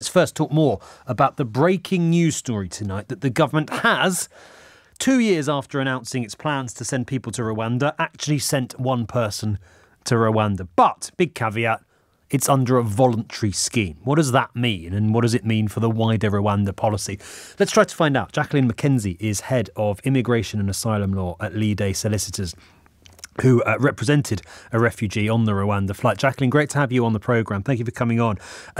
Let's first talk more about the breaking news story tonight that the government has, 2 years after announcing its plans to send people to Rwanda, actually sent one person to Rwanda. But, big caveat, it's under a voluntary scheme. What does that mean, and what does it mean for the wider Rwanda policy? Let's try to find out. Jacqueline McKenzie is head of Immigration and Asylum Law at Leigh Solicitors, who represented a refugee on the Rwanda flight. Jacqueline, great to have you on the programme. Thank you for coming on.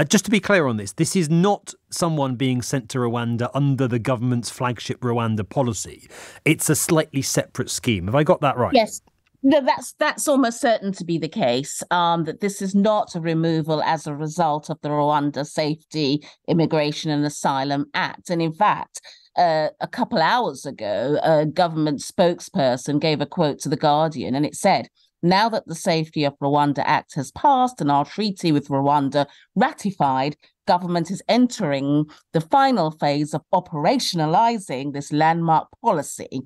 Just to be clear on this is not someone being sent to Rwanda under the government's flagship Rwanda policy. It's a slightly separate scheme. Have I got that right? Yes. No, that's almost certain to be the case, that this is not a removal as a result of the Rwanda Safety, Immigration and Asylum Act. And in fact, a couple hours ago, a government spokesperson gave a quote to The Guardian, and it said, "Now that the Safety of Rwanda Act has passed and our treaty with Rwanda ratified, government is entering the final phase of operationalizing this landmark policy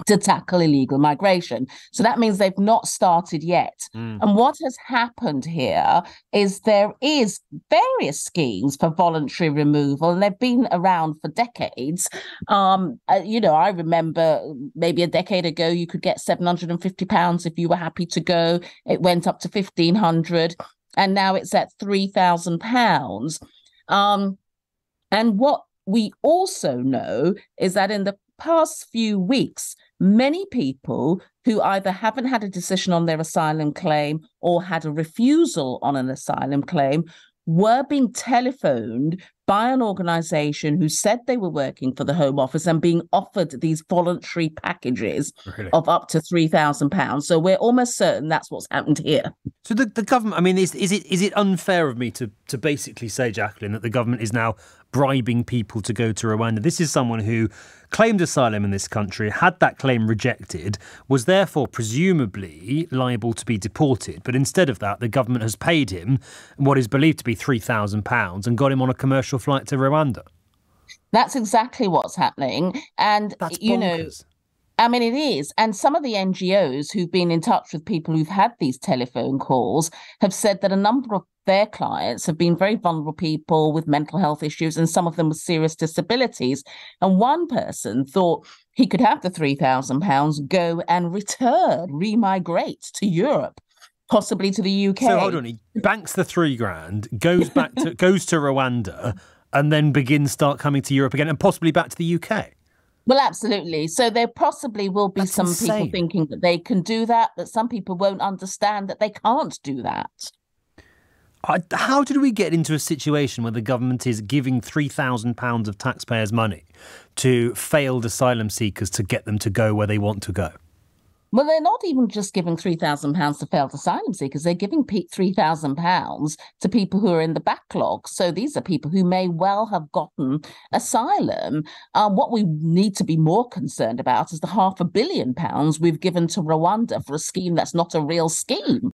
to tackle illegal migration." So that means they've not started yet. And what has happened here is there is various schemes for voluntary removal, and they've been around for decades. I remember maybe a decade ago, you could get £750 if you were happy to go. It went up to £1,500, and now it's at £3,000. And what we also know is that in the past few weeks, many people who either haven't had a decision on their asylum claim or had a refusal on an asylum claim were being telephoned by an organisation who said they were working for the Home Office and being offered these voluntary packages of up to £3,000. So we're almost certain that's what's happened here. So the government, I mean, is it unfair of me to basically say, Jacqueline, that the government is now bribing people to go to Rwanda? This is someone who claimed asylum in this country, had that claim rejected, was therefore presumably liable to be deported. But instead of that, the government has paid him what is believed to be £3,000 and got him on a commercial flight to Rwanda. That's exactly what's happening. And, that's bonkers. I mean, it is. And some of the NGOs who've been in touch with people who've had these telephone calls have said that a number of their clients have been very vulnerable people with mental health issues, and some of them with serious disabilities. And one person thought he could have the £3,000, go and return, remigrate to Europe, possibly to the UK. So hold on, he banks the £3,000, goes to Rwanda, and then start coming to Europe again, and possibly back to the UK. Well, absolutely. So there possibly will be That's some insane. people thinking that they can do that, but some people won't understand that they can't do that. How did we get into a situation where the government is giving £3,000 of taxpayers' money to failed asylum seekers to get them to go where they want to go? Well, they're not even just giving £3,000 to failed asylum seekers. They're giving £3,000 to people who are in the backlog. So these are people who may well have gotten asylum. What we need to be more concerned about is the £500 million we've given to Rwanda for a scheme that's not a real scheme.